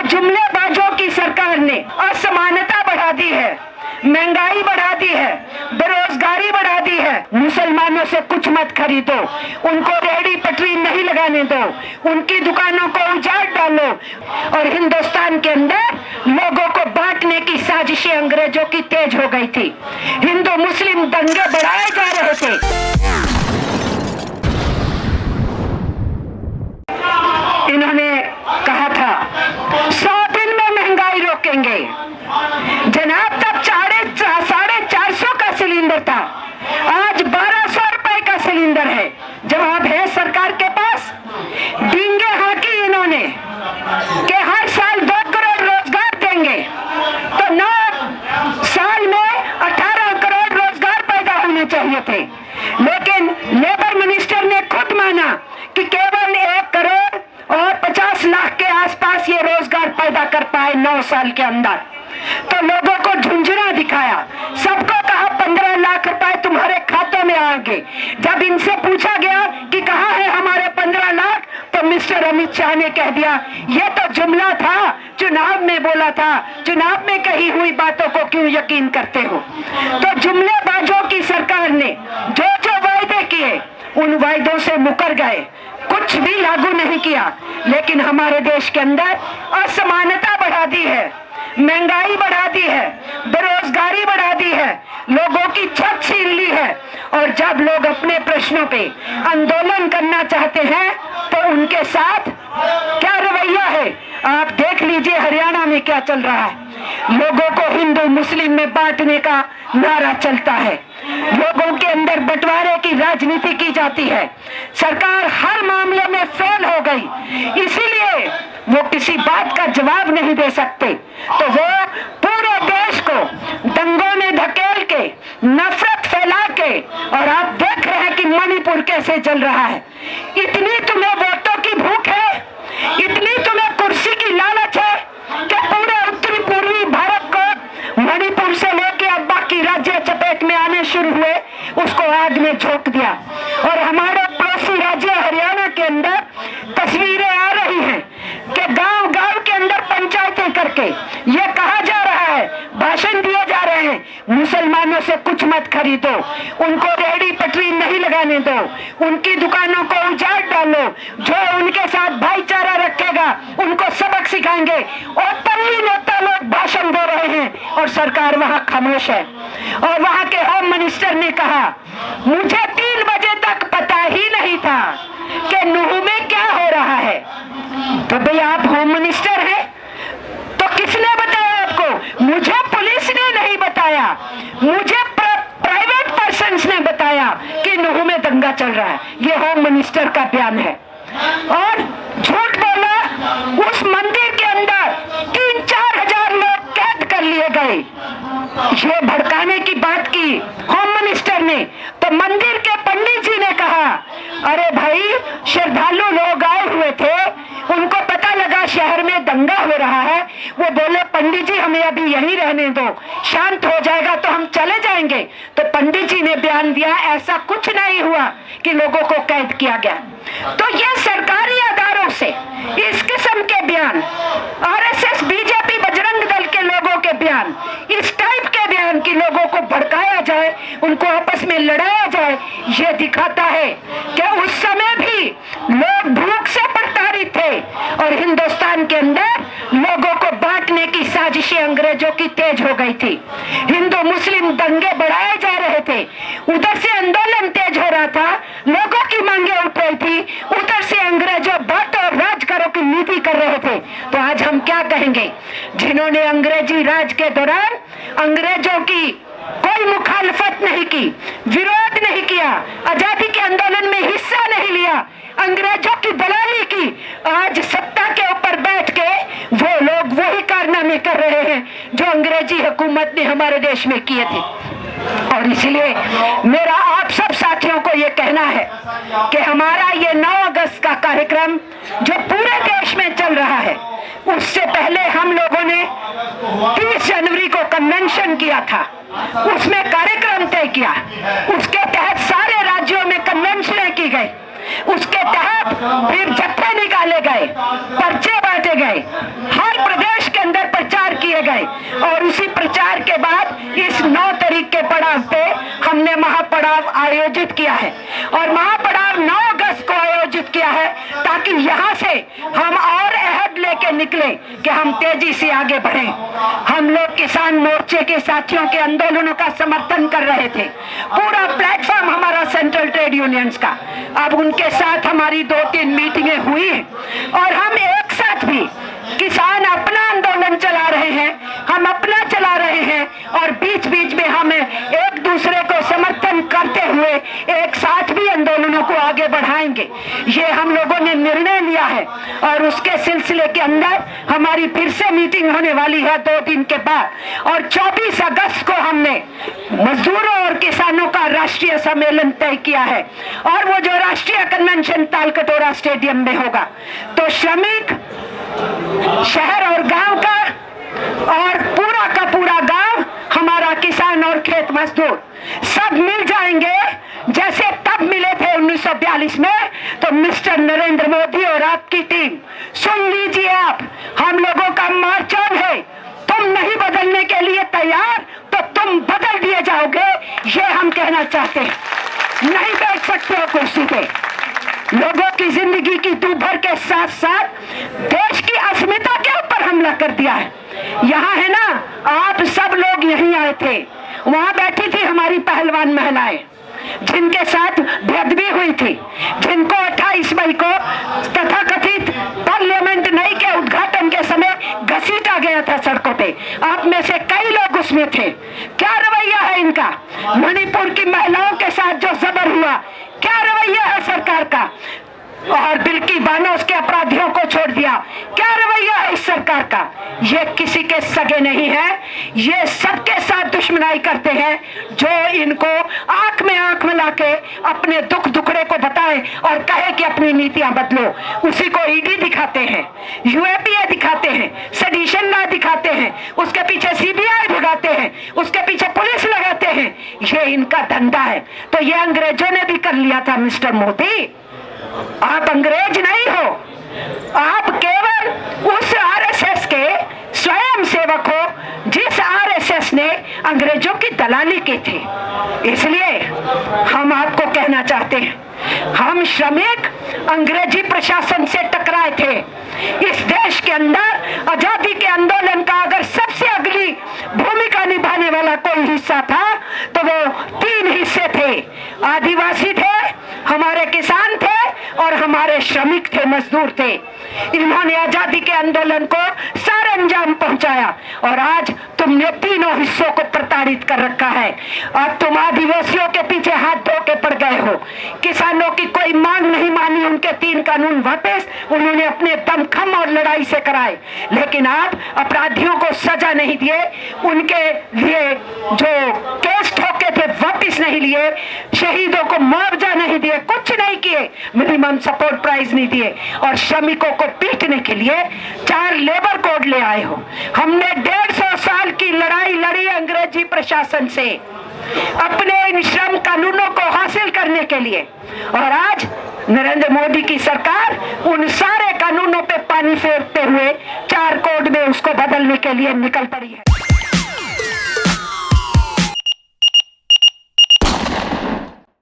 जुमलेबाजों की सरकार ने असमानता बढ़ा दी है, महंगाई बढ़ा दी है, बेरोजगारी बढ़ा दी है। मुसलमानों से कुछ मत खरीदो, उनको रेहड़ी पटरी नहीं लगाने दो, उनकी दुकानों को उजाड़ डालो। और हिंदुस्तान के अंदर लोगों को बांटने की साजिशें अंग्रेजों की तेज हो गई थी। हिंदू मुस्लिम दंगे बढ़ाए जा रहे थे। इन्होंने कहा था 100 दिन में महंगाई रोकेंगे। जनाब तब 450 का सिलेंडर था, आज 1200 रुपए का सिलेंडर है। जवाब है सरकार के पास। डींगे हाकी इन्होंने कि हर साल 2 करोड़ रोजगार देंगे, तो 9 साल में 18 करोड़ रोजगार पैदा होने चाहिए थे। लेकिन लेबर मिनिस्टर ने खुद माना कि केवल 1 करोड़ और 50 लाख के आसपास ये रोजगार पैदा कर पाए 9 साल के अंदर। तो लोगों को झुंझुना दिखाया, सबको कहा 15 लाख रुपए तुम्हारे खातों में आएंगे। जब इनसे पूछा गया कि कहाँ है हमारे 15 लाख, तो मिस्टर अमित शाह ने कह दिया ये तो जुमला था, चुनाव में बोला था, चुनाव में कही हुई बातों को क्यों यकीन करते हो। तो जुमलेबाजों की सरकार ने जो जो वायदे किए उन वायदों से मुकर गए, कुछ भी लागू नहीं किया। लेकिन हमारे देश के अंदर असमानता बढ़ा दी है, महंगाई बढ़ा दी है, बेरोजगारी बढ़ा दी है, लोगों की छत छीन ली है। और जब लोग अपने प्रश्नों पे आंदोलन करना चाहते हैं तो उनके साथ क्या रवैया है आप देख लीजिए। हरियाणा में क्या चल रहा है, लोगों को हिंदू मुस्लिम में बांटने का नारा चलता है, लोगों के अंदर बंटवारे की राजनीति की जाती है। सरकार हर मामले में फेल हो गई, इसीलिए वो किसी बात का जवाब नहीं दे सकते। तो वो पूरे देश को दंगों में धकेल के, नफरत फैला के, और आप देख रहे हैं कि मणिपुर कैसे चल रहा है। इतनी तुम्हें वोटों की भूख है, इतनी तुम्हें कुर्सी की लालच है कि पूरे उत्तरी पूर्वी भारत को मणिपुर से लेके अब बाकी राज्य चपेट में आने शुरू हुए, उसको आग में झोंक दिया। और हमारे पड़ोसी राज्य हरियाणा के अंदर तस्वीरें आ रही हैं कि गांव-गांव के अंदर पंचायतें करके ये कहा जा रहा है, भाषण दिए जा रहे हैं, मुसलमानों से कुछ मत खरीदो, उनको रेहड़ी पटरी नहीं लगाने दो, उनकी दुकानों को उजाड़ डालो, जो उनके साथ भाईचारा रखेगा उनको सबक सिखाएंगे। और तल्ली नेता लोग भाषण दे रहे हैं और सरकार वहां खामोश है। और वहां के होम मिनिस्टर ने कहा मुझे 3 बजे तक पता ही नहीं था कि नूह में क्या हो रहा है। तो भाई आप होम मिनिस्टर हैं, तो किसने बताया आपको? मुझे पुलिस ने नहीं बताया, मुझे प्राइवेट पर्सन्स ने बताया कि नूह में दंगा चल रहा है। ये होम मिनिस्टर का बयान है। और झूठ बोला, उस मंदिर के अंदर 3-4 हजार लोग कैद कर लिए गए। ये भड़काने की बात की होम मिनिस्टर ने, तो मंदिर के पंडित जी ने कहा अरे भाई श्रद्धालु लोग आए हुए थे, उनको पता लगा शहर में दंगा हो रहा है, वो बोले पंडित जी हमें अभी यहीं रहने दो, शांत हो जाएगा तो हम चले जाएंगे। तो पंडित जी ने बयान दिया ऐसा कुछ नहीं हुआ कि लोगों को कैद किया गया। तो ये सरकारी अदारों से इस किस्म के बयान, आरएसएस बीजेपी बजरंग दल के लोगों के बयान, इस टाइप के बयान की लोगों को भड़काया जाए, उनको आपस में लड़ाया जाए, ये दिखाता है कि उस समय भी लोग भूख से प्रताड़ित थे और हिंदुस्तान के अंदर लोगों को बांटने की साजिशें अंग्रेजों की तेज हो गई थी। हिंदू मुस्लिम दंगे बढ़ाए जा रहे थे, उधर से आंदोलन तेज हो रहा था, लोगों की मांगे उठ रही थी, उधर से अंग्रेजों बांटो और राज करो की नीति कर रहे थे। तो आज हम क्या कहेंगे? जिन्होंने अंग्रेजी राज के दौरान अंग्रेजों की कोई मुखालफत नहीं की, विरोध नहीं किया, आजादी के आंदोलन में हिस्सा नहीं लिया, अंग्रेजों की दलाली की, आज सत्ता के ऊपर बैठ के वो लोग वही कारनामे कर रहे हैं जो अंग्रेजी हुकूमत ने हमारे देश में किए थे। और इसलिए मेरा आप सब साथियों को ये कहना है कि हमारा ये 9 अगस्त का कार्यक्रम जो पूरे देश में चल रहा है, उससे पहले हम लोगों ने 30 जनवरी को कन्वेंशन किया था, उसमें कार्यक्रम तय किया, उसके तहत सारे राज्यों में कन्वेंशन की गई, उसके तहत फिर जत्थे निकाले गए, पर्चे बांटे गए, हर प्रदेश और उसी प्रचार के बाद इस 9 तारीख के पड़ाव पे हमने महापड़ाव आयोजित किया है और महापड़ाव 9 अगस्त को आयोजित किया है ताकि यहाँ से हम और अहद लेके निकले कि हम तेजी से आगे बढ़े। हम लोग किसान मोर्चे के साथियों के आंदोलनों का समर्थन कर रहे थे, पूरा प्लेटफॉर्म हमारा सेंट्रल ट्रेड यूनियंस का। अब उनके साथ हमारी 2-3 मीटिंगें हुई हैं और हम एक साथ भी किसान अपना आंदोलन चला रहे हैं, हम अपना चला रहे हैं और बीच बीच में हम एक दूसरे को समर्थन करते हुए एक साथ भी आंदोलनों को आगे बढ़ाएंगे। ये हम लोगों ने निर्णय लिया है और उसके सिलसिले के अंदर हमारी फिर से मीटिंग होने वाली है 2 दिन के बाद और 24 अगस्त को हमने मजदूरों और किसानों का राष्ट्रीय सम्मेलन तय किया है और वो जो राष्ट्रीय कन्वेंशन तालकटोरा स्टेडियम में होगा। तो श्रमिक, शहर और गांव का और पूरा का पूरा गांव, हमारा किसान और खेत मजदूर सब मिल जाएंगे जैसे तब मिले थे 1942 में। तो मिस्टर नरेंद्र मोदी और आपकी टीम सुन लीजिए, आप हम लोगों का मार्च ऑन है। तुम नहीं बदलने के लिए तैयार तो तुम बदल दिए जाओगे, ये हम कहना चाहते हैं। नहीं बैठ सकते हो कुर्सी पे। लोगों की जिंदगी की दूभर के साथ साथ देश की अस्मिता के ऊपर हमला कर दिया है। यहाँ है ना, आप सब लोग यहीं आए थे, वहां बैठी थी हमारी पहलवान महिलाएं जिनके साथ बेअदबी हुई थी, जिनको 28 मई को तथाकथित पार्लियामेंट नई के उद्घाटन के समय घसीटा गया था सड़कों पे। आप में से कई लोग उसमें थे। क्या रवैया है इनका? मणिपुर की महिलाओं के साथ जो जबर हुआ, क्या रवैया है सरकार का? और बिल्की बानोस के अपराधियों को छोड़ दिया, क्या रवैया है इस सरकार का? ये किसी के सगे नहीं है, ये सबके साथ दुश्मनाई करते हैं। जो इनको आंख में आंख मिला के अपने दुख दुखड़े को बताए और कहे कि अपनी नीतियां बदलो, उसी को ईडी दिखाते हैं, यूएपीए दिखाते हैं, सेडिशन लॉ दिखाते हैं, उसके पीछे सीबीआई भगाते हैं, उसके पीछे पुलिस लगाते हैं। ये इनका धंधा है। तो ये अंग्रेजों ने भी कर लिया था मिस्टर मोदी। आप अंग्रेज नहीं हो, आप केवल उस आरएसएस के स्वयं सेवक हो जिस आरएसएस ने अंग्रेजों की दलाली की थी। इसलिए हम आपको कहना चाहते हैं, हम श्रमिक अंग्रेजी प्रशासन से टकराए थे। इस देश के अंदर आजादी के आंदोलन का अगर सबसे अगली भूमिका निभाने वाला कोई हिस्सा था तो वो 3 हिस्से थे। आदिवासी थे, हमारे किसान थे और हमारे श्रमिक थे, मजदूर थे। इन्होंने आजादी के आंदोलन को सारे अंजाम पहुंचाया और आज तुमने तीनों हिस्सों को प्रताड़ित कर रखा है। अब तुम आदिवासियों के पीछे हाथ धो के पड़ गए हो। किसानों की कोई मांग नहीं मानी, उनके 3 कानून वापस उन्होंने अपने दमखम और लड़ाई से कराए, लेकिन आप अपराधियों को सजा नहीं दिए, उनके लिए जो केस ठोके थे वापिस नहीं लिए, शहीदों को मुआवजा नहीं दिए, कुछ नहीं किए, मिनिमम सपोर्ट प्राइस नहीं दिए और श्रमिकों को पीटने के लिए 4 लेबर कोड ले आए हो। हमने 150 साल की लड़ाई लड़ी अंग्रेजी प्रशासन से अपने इन श्रम कानूनों को हासिल करने के लिए, और आज नरेंद्र मोदी की सरकार उन सारे कानूनों पे पानी फेरते हुए 4 कोड में उसको बदलने के लिए निकल पड़ी है।